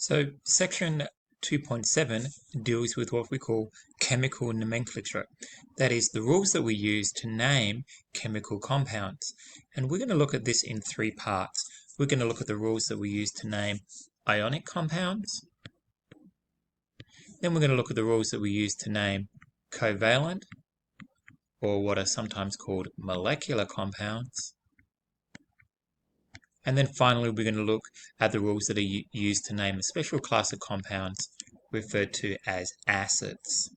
So section 2.7 deals with what we call chemical nomenclature. That is the rules that we use to name chemical compounds. And we're going to look at this in three parts. We're going to look at the rules that we use to name ionic compounds. Then we're going to look at the rules that we use to name covalent, or what are sometimes called molecular compounds. And then finally, we're going to look at the rules that are used to name a special class of compounds referred to as acids.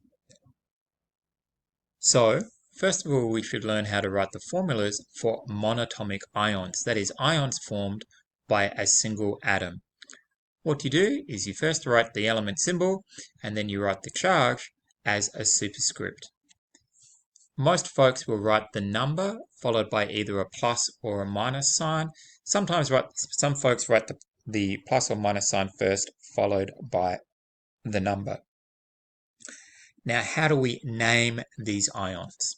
So, first of all, we should learn how to write the formulas for monatomic ions, that is, ions formed by a single atom. What you do is you first write the element symbol, and then you write the charge as a superscript. Most folks will write the number followed by either a plus or a minus sign. Some folks write the plus or minus sign first, followed by the number. Now, how do we name these ions?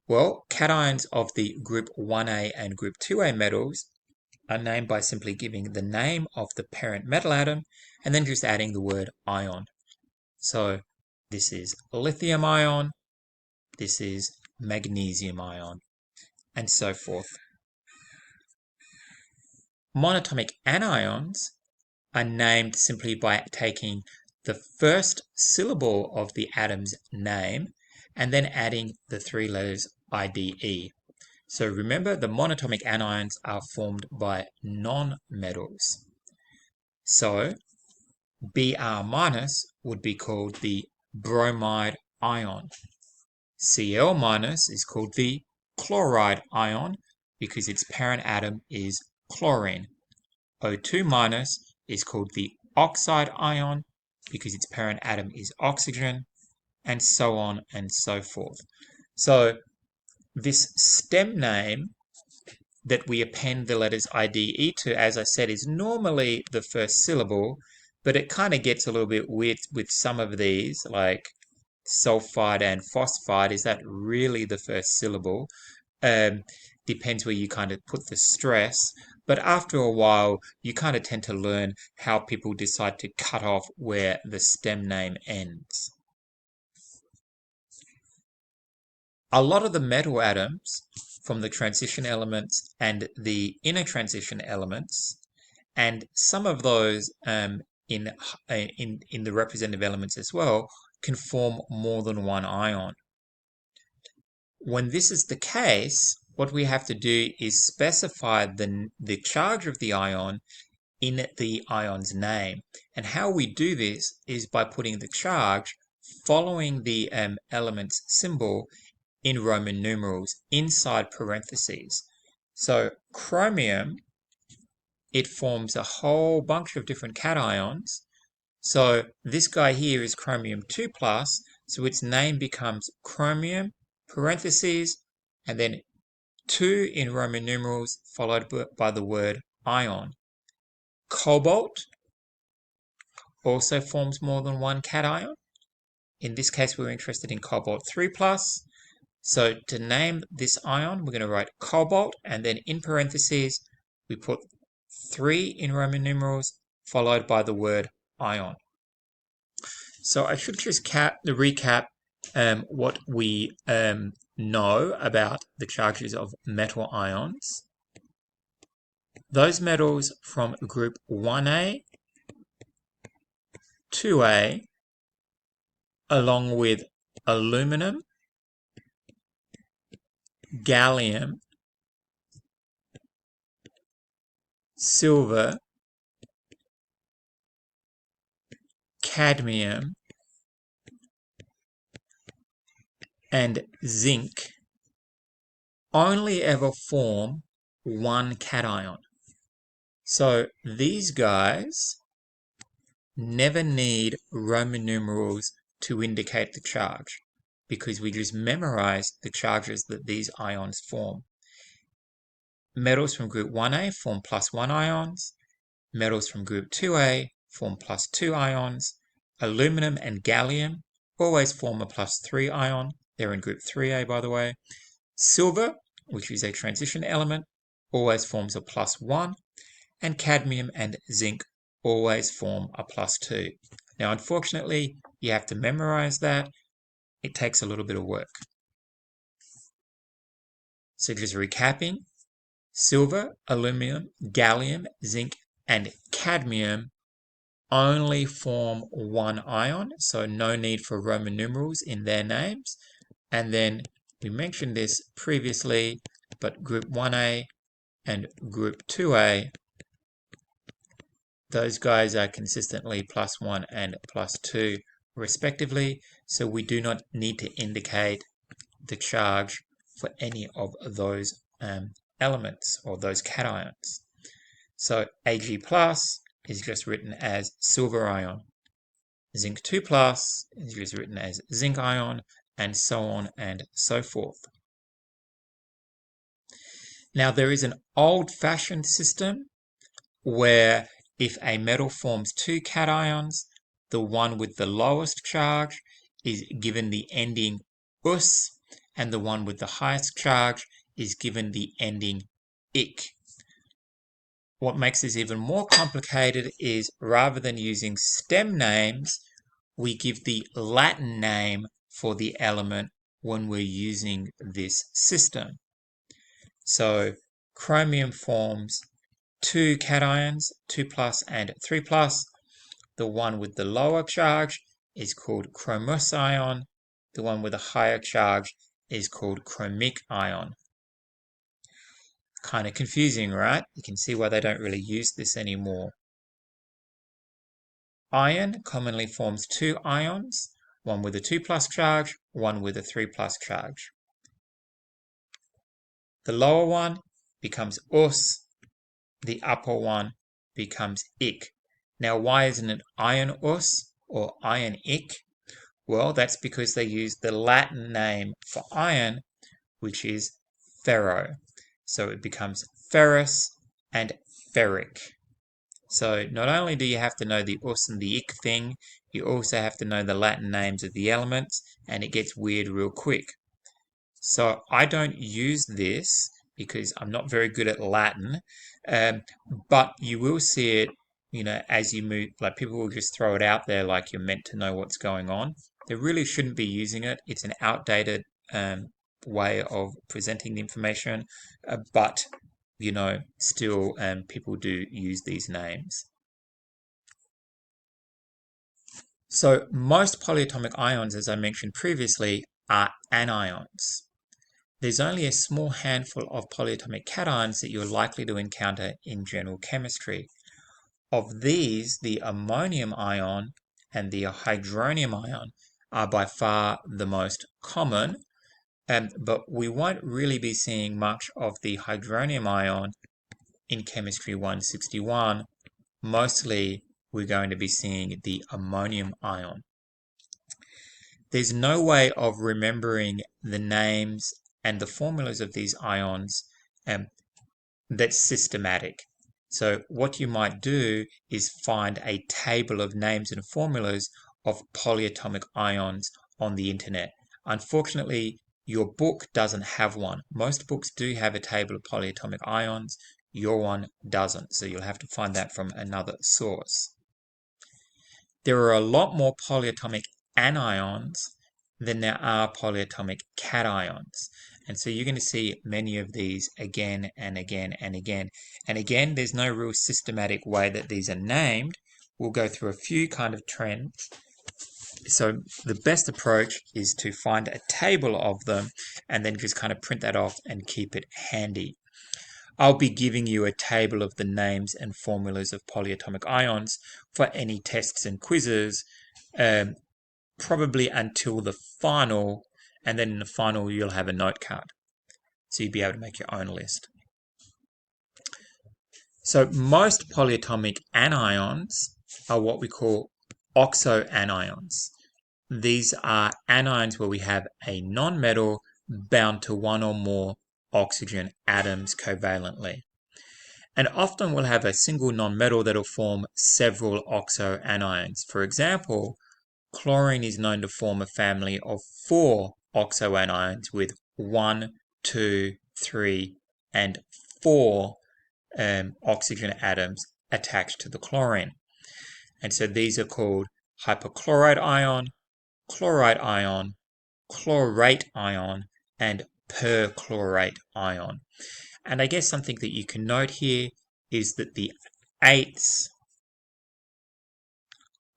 Well, cations of the group 1A and group 2A metals are named by simply giving the name of the parent metal atom and then just adding the word ion. So this is lithium ion, this is magnesium ion, and so forth. Monatomic anions are named simply by taking the first syllable of the atom's name and then adding the three letters IDE. So remember, the monatomic anions are formed by non-metals. So Br- would be called the bromide ion. Cl- is called the chloride ion because its parent atom is chlorine. O2- is called the oxide ion because its parent atom is oxygen, and so on and so forth. So this stem name that we append the letters IDE to, as I said, is normally the first syllable, but it kind of gets a little bit weird with some of these, like sulfide and phosphide. Is that really the first syllable? Depends where you kind of put the stress. But after a while, you kind of tend to learn how people decide to cut off where the stem name ends. A lot of the metal atoms from the transition elements and the inner transition elements, and some of those in the representative elements as well, can form more than one ion. When this is the case, what we have to do is specify the charge of the ion in the ion's name. And how we do this is by putting the charge following the element's symbol in Roman numerals inside parentheses. So chromium, it forms a whole bunch of different cations. So this guy here is chromium 2+, so its name becomes chromium, parentheses, and then 2 in Roman numerals, followed by the word ion. Cobalt also forms more than one cation. In this case, we're interested in cobalt 3+. So to name this ion, we're going to write cobalt, and then in parentheses, we put 3 in Roman numerals, followed by the word ion. So I should just recap what we know about the charges of metal ions. Those metals from group 1A, 2A, along with aluminum, gallium, silver, cadmium, and zinc only ever form one cation. So these guys never need Roman numerals to indicate the charge, because we just memorize the charges that these ions form. Metals from group 1A form +1 ions. Metals from group 2A form +2 ions. Aluminum and gallium always form a +3 ion. They're in group 3A, by the way. Silver, which is a transition element, always forms a +1. And cadmium and zinc always form a +2. Now, unfortunately, you have to memorize that. It takes a little bit of work. So just recapping, silver, aluminum, gallium, zinc, and cadmium only form one ion, so no need for Roman numerals in their names. And then we mentioned this previously, but group 1A and group 2A, those guys are consistently +1 and +2 respectively, so we do not need to indicate the charge for any of those elements or those cations. So Ag plus is just written as silver ion. Zinc 2 plus is just written as zinc ion, and so on and so forth. Now, there is an old-fashioned system where if a metal forms two cations, the one with the lowest charge is given the ending us, and the one with the highest charge is given the ending ik. What makes this even more complicated is rather than using stem names, we give the Latin name for the element when we're using this system. So chromium forms two cations, 2 plus and 3 plus. The one with the lower charge is called chromous ion. The one with a higher charge is called chromic ion. Kind of confusing, right? You can see why they don't really use this anymore. Iron commonly forms two ions, one with a 2 plus charge, one with a 3 plus charge. The lower one becomes us, the upper one becomes ik. Now, why isn't it iron us or iron ik? Well, that's because they use the Latin name for iron, which is ferro. So it becomes ferrous and ferric. So not only do you have to know the us and the ik thing, you also have to know the Latin names of the elements, and it gets weird real quick. So I don't use this because I'm not very good at Latin, but you will see it, as you move, like people will just throw it out there like you're meant to know what's going on. They really shouldn't be using it. It's an outdated way of presenting the information, but still people do use these names. So most polyatomic ions, as I mentioned previously, are anions. There's only a small handful of polyatomic cations that you're likely to encounter in general chemistry. Of these, the ammonium ion and the hydronium ion are by far the most common, but we won't really be seeing much of the hydronium ion in Chemistry 161. Mostly, we're going to be seeing the ammonium ion. There's no way of remembering the names and the formulas of these ions that's systematic. So what you might do is find a table of names and formulas of polyatomic ions on the internet. Unfortunately, your book doesn't have one. Most books do have a table of polyatomic ions. Your one doesn't, so you'll have to find that from another source. There are a lot more polyatomic anions than there are polyatomic cations. And so you're going to see many of these again and again and again. And again, there's no real systematic way that these are named. We'll go through a few kind of trends. So the best approach is to find a table of them and then just kind of print that off and keep it handy. I'll be giving you a table of the names and formulas of polyatomic ions for any tests and quizzes, probably until the final, and then in the final you'll have a note card. So you'll be able to make your own list. So most polyatomic anions are what we call oxoanions. These are anions where we have a nonmetal bound to one or more oxygen atoms covalently. And often we'll have a single nonmetal that'll form several oxoanions. For example, chlorine is known to form a family of 4 oxoanions with 1, 2, 3, and 4 oxygen atoms attached to the chlorine. And so these are called hypochlorite ion, chlorite ion, chlorate ion, and perchlorate ion. And I guess something that you can note here is that the 8s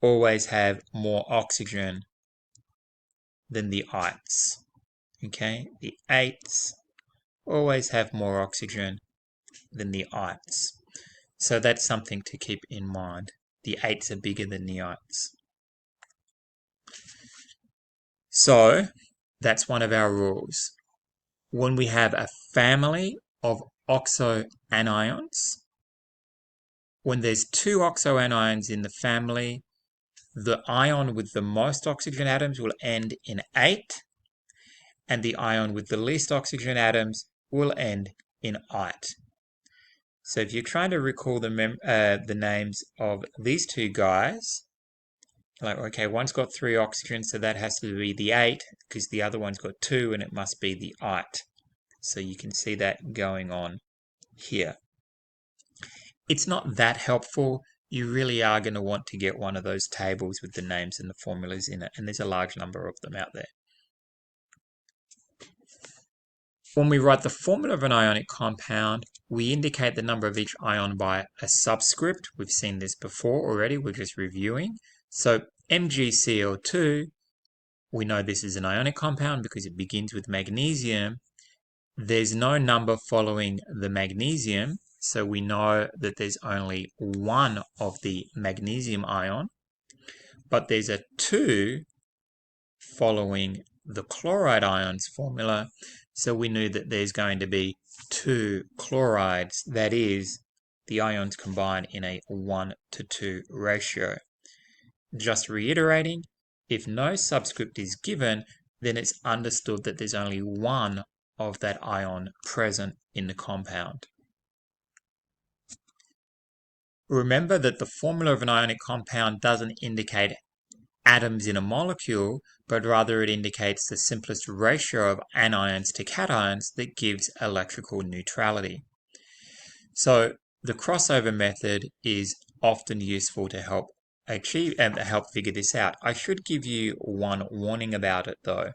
always have more oxygen than the ites. Okay, the 8s always have more oxygen than the ites. So that's something to keep in mind. The 8s are bigger than the ites. So that's one of our rules. When we have a family of oxoanions, when there's 2 oxoanions in the family, the ion with the most oxygen atoms will end in 8, and the ion with the least oxygen atoms will end in ite. So if you're trying to recall the names of these two guys, like, okay, one's got 3 oxygen, so that has to be the 8, because the other one's got 2, and it must be the ite. So you can see that going on here. It's not that helpful. You really are going to want to get one of those tables with the names and the formulas in it, and there's a large number of them out there. When we write the formula of an ionic compound, we indicate the number of each ion by a subscript. We've seen this before already, we're just reviewing. So MgCl2, we know this is an ionic compound because it begins with magnesium. There's no number following the magnesium, so we know that there's only one of the magnesium ion, but there's a 2 following the chloride ion's formula, so we knew that there's going to be 2 chlorides, that is, the ions combine in a 1:2 ratio. Just reiterating, if no subscript is given, then it's understood that there's only one of that ion present in the compound. Remember that the formula of an ionic compound doesn't indicate atoms in a molecule, but rather it indicates the simplest ratio of anions to cations that gives electrical neutrality. So the crossover method is often useful to help achieve and help figure this out. I should give you one warning about it though.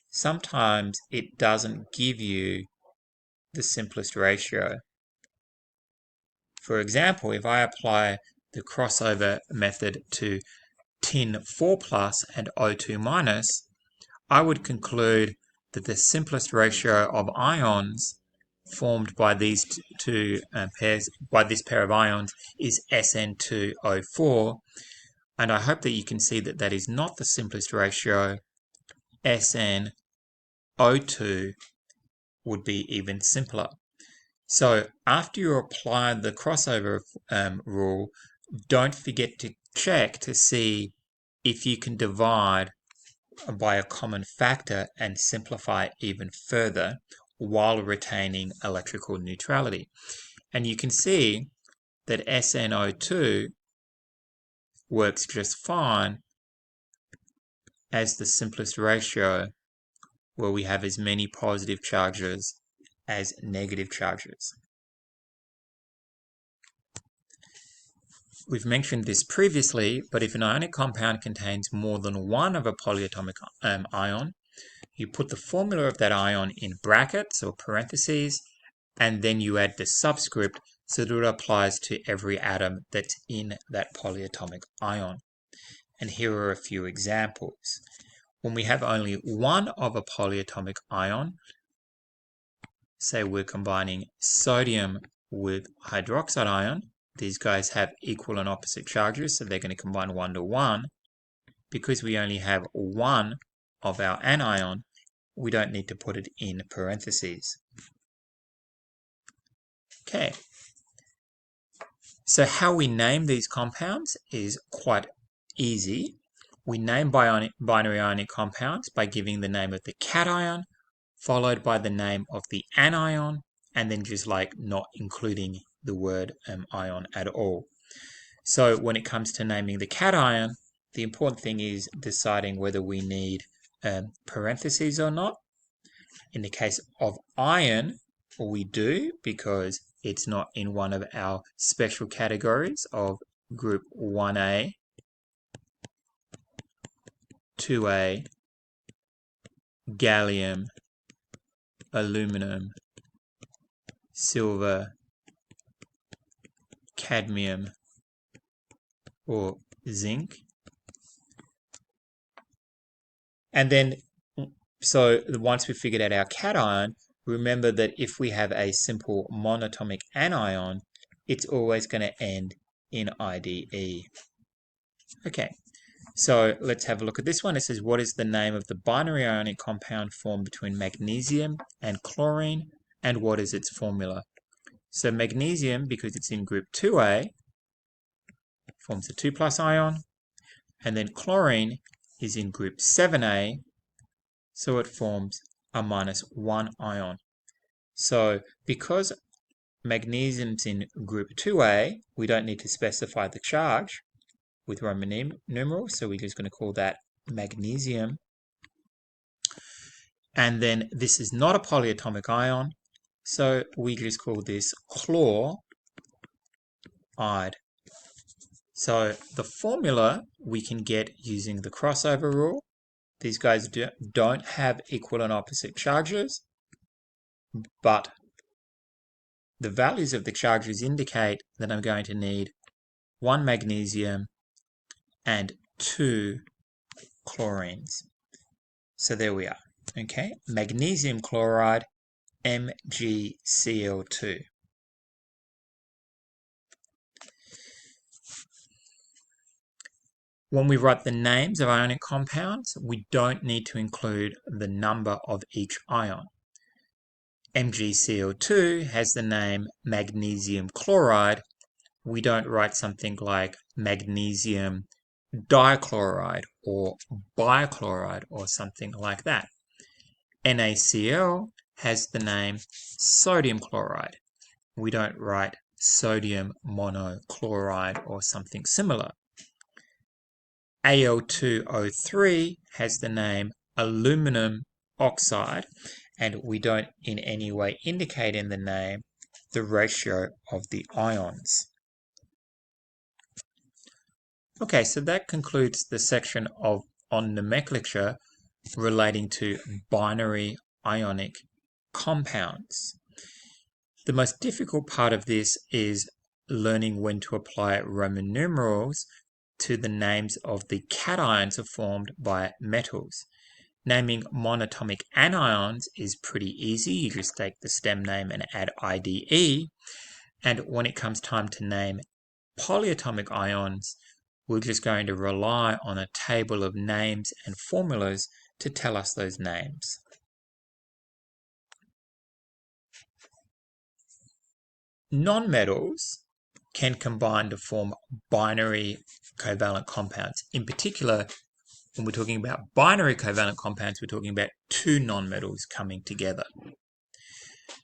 Sometimes it doesn't give you the simplest ratio. For example, if I apply the crossover method to tin 4+ and O2-, I would conclude that the simplest ratio of ions formed by these two pairs, by this pair of ions, is SN2O4, and I hope that you can see that that is not the simplest ratio. SnO2 would be even simpler. So after you apply the crossover rule, don't forget to check to see if you can divide by a common factor and simplify even further while retaining electrical neutrality. And you can see that SnO2 works just fine as the simplest ratio, where we have as many positive charges as negative charges. We've mentioned this previously, but if an ionic compound contains more than one of a polyatomic ion, you put the formula of that ion in brackets or parentheses, and then you add the subscript so that it applies to every atom that's in that polyatomic ion. And here are a few examples. When we have only one of a polyatomic ion, say we're combining sodium with hydroxide ion, these guys have equal and opposite charges, so they're going to combine 1:1. Because we only have one of our anion, we don't need to put it in parentheses. Okay. So how we name these compounds is quite easy. We name binary ionic compounds by giving the name of the cation, followed by the name of the anion, and then just like not including the word ion at all. So when it comes to naming the cation, the important thing is deciding whether we need parentheses or not. In the case of iron, we do because it's not in one of our special categories of group 1A, 2A, gallium, aluminum, silver, cadmium, or zinc. And then, so once we figured out our cation, remember that if we have a simple monatomic anion, it's always going to end in IDE. Okay, so let's have a look at this one. It says, what is the name of the binary ionic compound formed between magnesium and chlorine, and what is its formula? So magnesium, because it's in group 2A, forms a 2+ ion, and then chlorine is in group 7A, so it forms a -1 ion. So because magnesium's in group 2A, we don't need to specify the charge with Roman numerals, so we're just going to call that magnesium. And then this is not a polyatomic ion, so we just call this chloride. So the formula we can get using the crossover rule. These guys don't have equal and opposite charges, but the values of the charges indicate that I'm going to need 1 magnesium and 2 chlorines. So there we are. Okay, magnesium chloride, MgCl2. When we write the names of ionic compounds, we don't need to include the number of each ion. MgCl2 has the name magnesium chloride. We don't write something like magnesium dichloride or bichloride or something like that. NaCl has the name sodium chloride. We don't write sodium monochloride or something similar. Al2O3 has the name aluminum oxide, and we don't in any way indicate in the name the ratio of the ions. Okay, so that concludes the section on nomenclature relating to binary ionic compounds. The most difficult part of this is learning when to apply Roman numerals to the names of the cations formed by metals. Naming monatomic anions is pretty easy. You just take the stem name and add IDE. And when it comes time to name polyatomic ions, we're just going to rely on a table of names and formulas to tell us those names. Nonmetals can combine to form binary covalent compounds. In particular, when we're talking about binary covalent compounds, we're talking about two nonmetals coming together.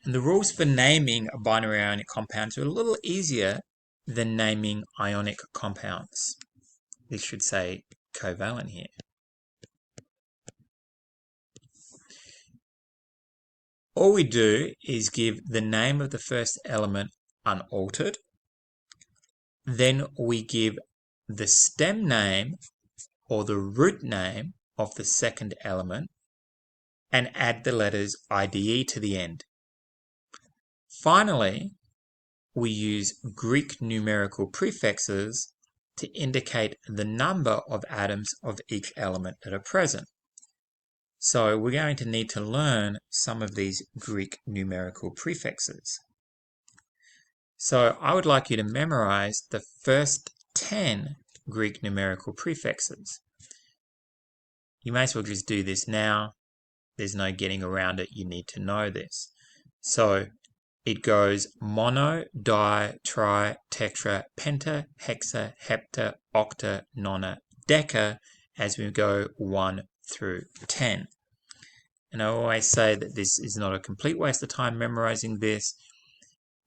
And the rules for naming binary ionic compounds are a little easier than naming ionic compounds. This should say covalent here. All we do is give the name of the first element unaltered. Then we give the stem name or the root name of the second element and add the letters IDE to the end. Finally, we use Greek numerical prefixes to indicate the number of atoms of each element that are present. So we're going to need to learn some of these Greek numerical prefixes. So I would like you to memorize the first 10 Greek numerical prefixes. You may as well just do this now. There's no getting around it. You need to know this. So it goes mono, di, tri, tetra, penta, hexa, hepta, octa, nona, deca as we go 1 through 10. And I always say that this is not a complete waste of time memorizing this.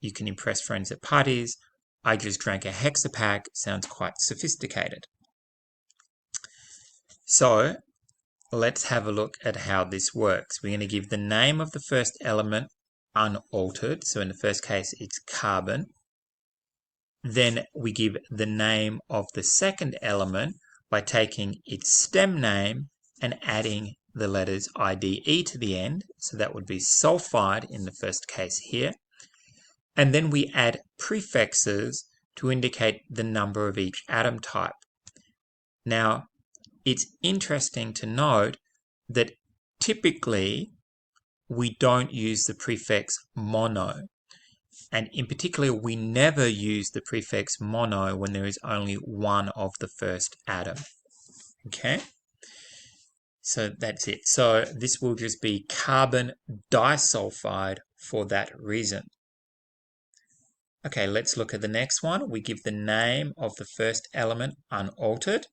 You can impress friends at parties. I just drank a hexapack. Sounds quite sophisticated. So let's have a look at how this works. We're going to give the name of the first element unaltered. So in the first case, it's carbon. Then we give the name of the second element by taking its stem name and adding the letters IDE to the end. So that would be sulfide in the first case here. And then we add prefixes to indicate the number of each atom type. Now, it's interesting to note that typically we don't use the prefix mono. And in particular, we never use the prefix mono when there is only one of the first atom. Okay? So that's it. So this will just be carbon disulfide for that reason. Okay, let's look at the next one. We give the name of the first element unaltered.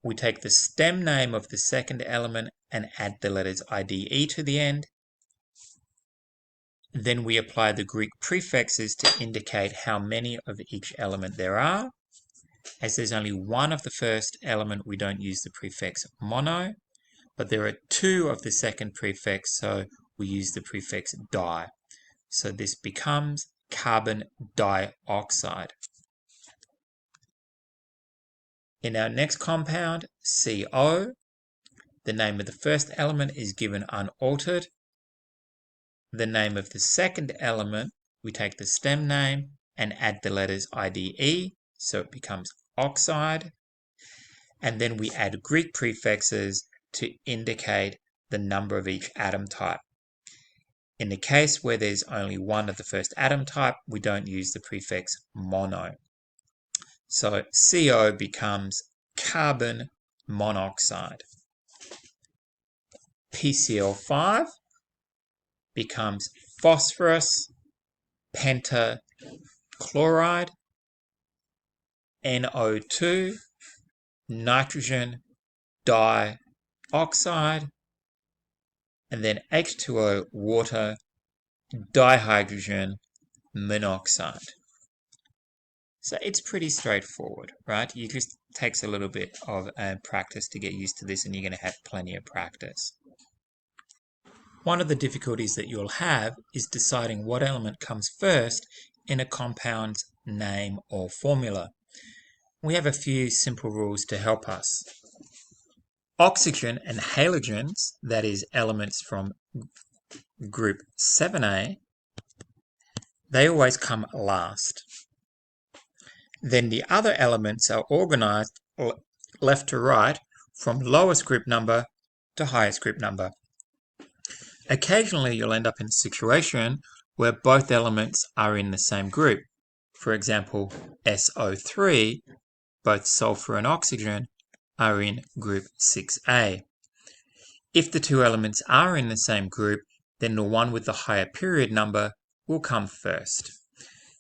We take the stem name of the second element and add the letters IDE to the end. Then we apply the Greek prefixes to indicate how many of each element there are. As there's only one of the first element, we don't use the prefix mono, but there are two of the second prefix, so we use the prefix di. So this becomes carbon dioxide. In our next compound, CO, the name of the first element is given unaltered. The name of the second element, we take the stem name and add the letters IDE, so it becomes oxide. And then we add Greek prefixes to indicate the number of each atom type. In the case where there's only one of the first atom type, we don't use the prefix mono. So CO becomes carbon monoxide. PCl5 becomes phosphorus pentachloride, NO2, nitrogen dioxide, and then H2O, water, dihydrogen monoxide. So it's pretty straightforward, right? It just takes a little bit of practice to get used to this, and you're going to have plenty of practice. One of the difficulties that you'll have is deciding what element comes first in a compound's name or formula. We have a few simple rules to help us. Oxygen and halogens, that is elements from group 7A, they always come last. Then the other elements are organized left to right from lowest group number to highest group number. Occasionally you'll end up in a situation where both elements are in the same group. For example, SO3, both sulfur and oxygen, are in group 6A. If the two elements are in the same group, then the one with the higher period number will come first.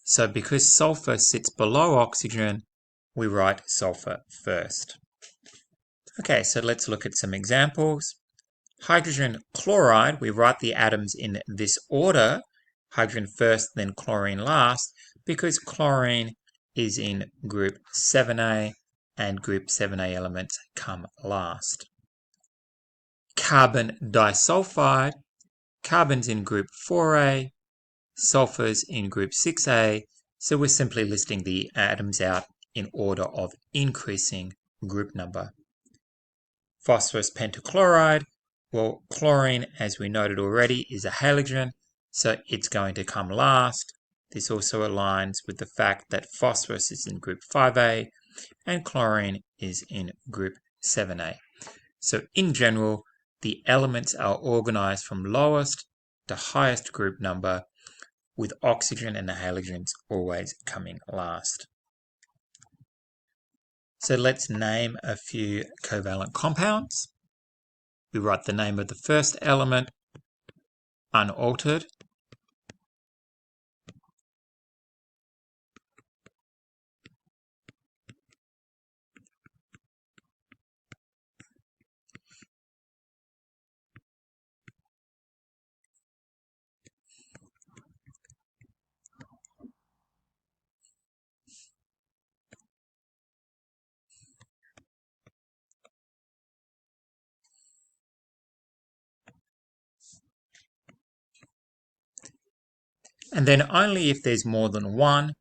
So because sulfur sits below oxygen, we write sulfur first. Okay, so let's look at some examples. Hydrogen chloride, we write the atoms in this order, hydrogen first, then chlorine last, because chlorine is in group 7A and group 7A elements come last. Carbon disulfide, carbon's in group 4A, sulfur's in group 6A, so we're simply listing the atoms out in order of increasing group number. Phosphorus pentachloride, well, chlorine, as we noted already, is a halogen, so it's going to come last. This also aligns with the fact that phosphorus is in group 5A and chlorine is in group 7A. So in general, the elements are organized from lowest to highest group number, with oxygen and the halogens always coming last. So let's name a few covalent compounds. We write the name of the first element unaltered. And then only if there's more than one,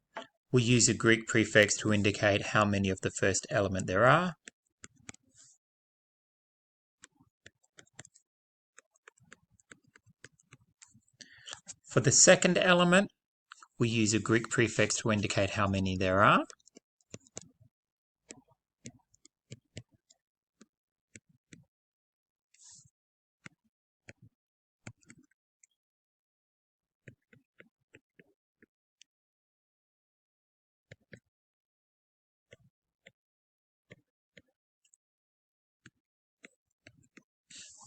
we use a Greek prefix to indicate how many of the first element there are. For the second element, we use a Greek prefix to indicate how many there are.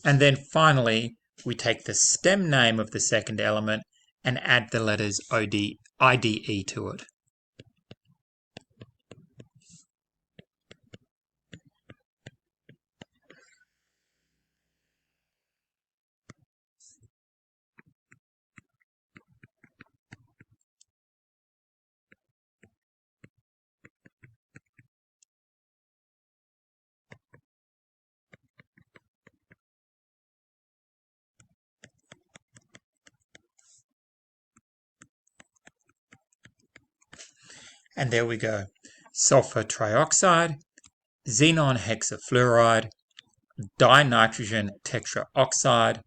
And then finally, we take the stem name of the second element and add the letters IDE to it. And there we go. Sulfur trioxide, xenon hexafluoride, dinitrogen tetraoxide,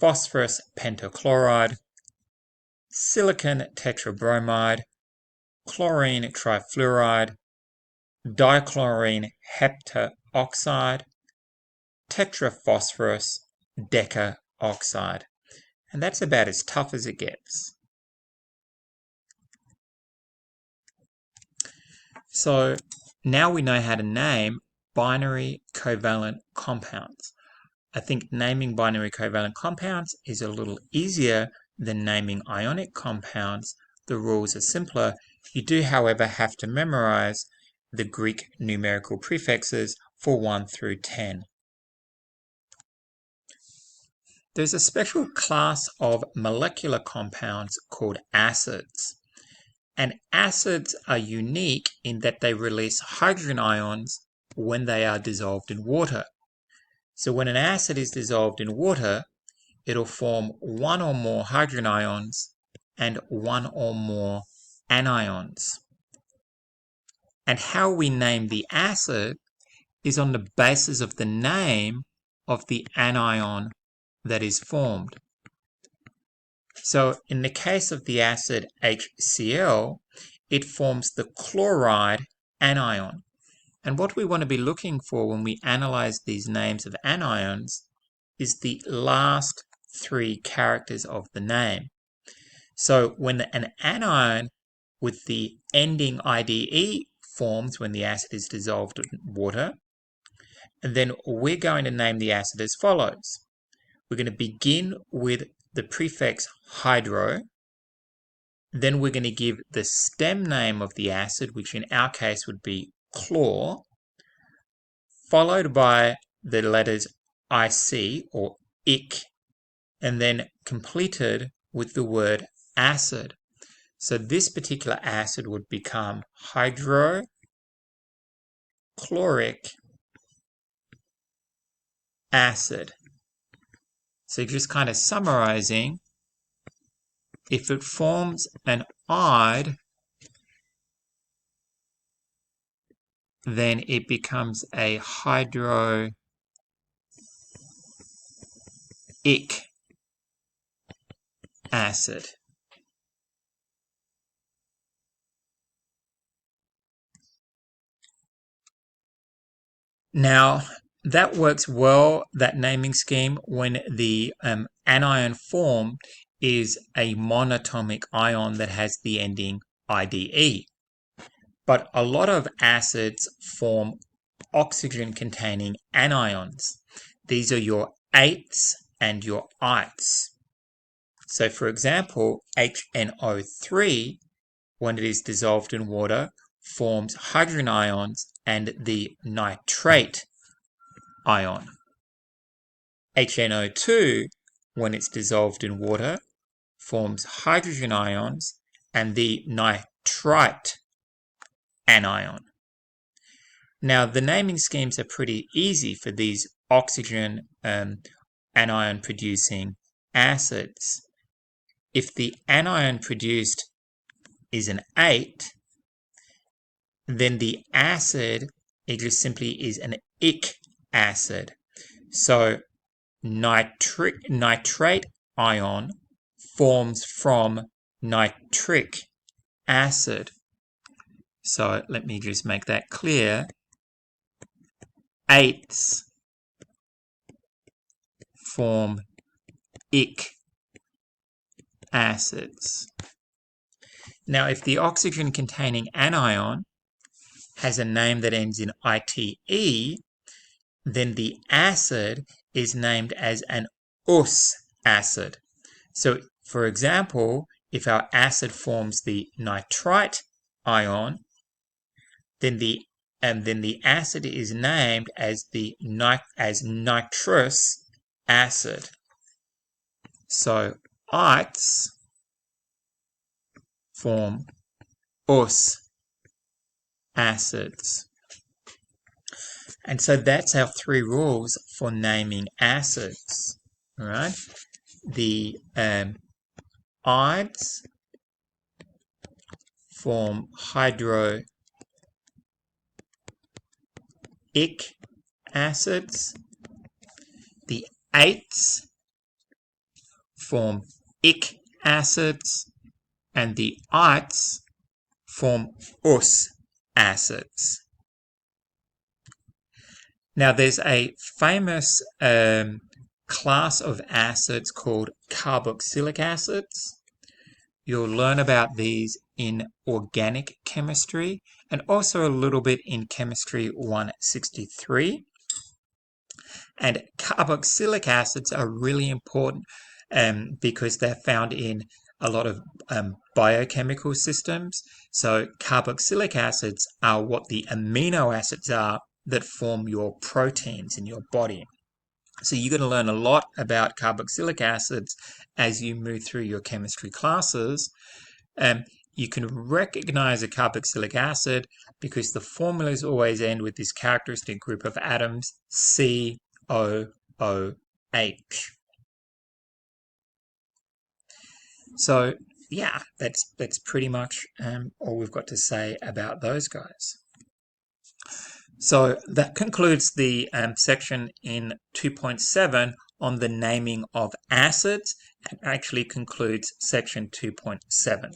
phosphorus pentachloride, silicon tetrabromide, chlorine trifluoride, dichlorine heptaoxide, tetraphosphorus decaoxide. And that's about as tough as it gets. So now we know how to name binary covalent compounds. I think naming binary covalent compounds is a little easier than naming ionic compounds. The rules are simpler. You do, however, have to memorize the Greek numerical prefixes for 1 through 10. There's a special class of molecular compounds called acids. And acids are unique in that they release hydrogen ions when they are dissolved in water. So when an acid is dissolved in water, it'll form one or more hydrogen ions and one or more anions. And how we name the acid is on the basis of the name of the anion that is formed. So in the case of the acid HCl, it forms the chloride anion. And what we want to be looking for when we analyze these names of anions is the last 3 characters of the name. So when an anion with the ending IDE forms when the acid is dissolved in water, and then we're going to name the acid as follows. We're going to begin with the prefix hydro, then we're going to give the stem name of the acid, which in our case would be chlor, followed by the letters IC or ic, and then completed with the word acid. So this particular acid would become hydrochloric acid. So just kind of summarizing, if it forms an ide, then it becomes a hydroic acid. Now, that works well, that naming scheme, when the anion formed is a monatomic ion that has the ending IDE. But a lot of acids form oxygen-containing anions. These are your eights and your ites. So, for example, HNO3, when it is dissolved in water, forms hydrogen ions and the nitrate ion. HNO2, when it's dissolved in water, forms hydrogen ions and the nitrite anion. Now, the naming schemes are pretty easy for these oxygen anion producing acids. if the anion produced is an 8, then the acid, it just simply is an ic acid. So nitrate ion forms from nitric acid. So let me just make that clear. 8s form ic acids. Now, if the oxygen containing anion has a name that ends in ITE, then the acid is named as an us acid. So, for example, if our acid forms the nitrite ion, then the acid is named as nitrous acid. So ites form us acids. And so that's our 3 rules for naming acids. All right, the ides form hydroic acids. The 8s form ic acids, and the ites form us acids. Now, there's a famous class of acids called carboxylic acids. You'll learn about these in organic chemistry and also a little bit in chemistry 163. And carboxylic acids are really important because they're found in a lot of biochemical systems. So carboxylic acids are what the amino acids are that form your proteins in your body. So you're going to learn a lot about carboxylic acids as you move through your chemistry classes. You can recognize a carboxylic acid because the formulas always end with this characteristic group of atoms, COOH. So yeah, that's pretty much all we've got to say about those guys. So that concludes the section in 2.7 on the naming of acids, and actually concludes section 2.7.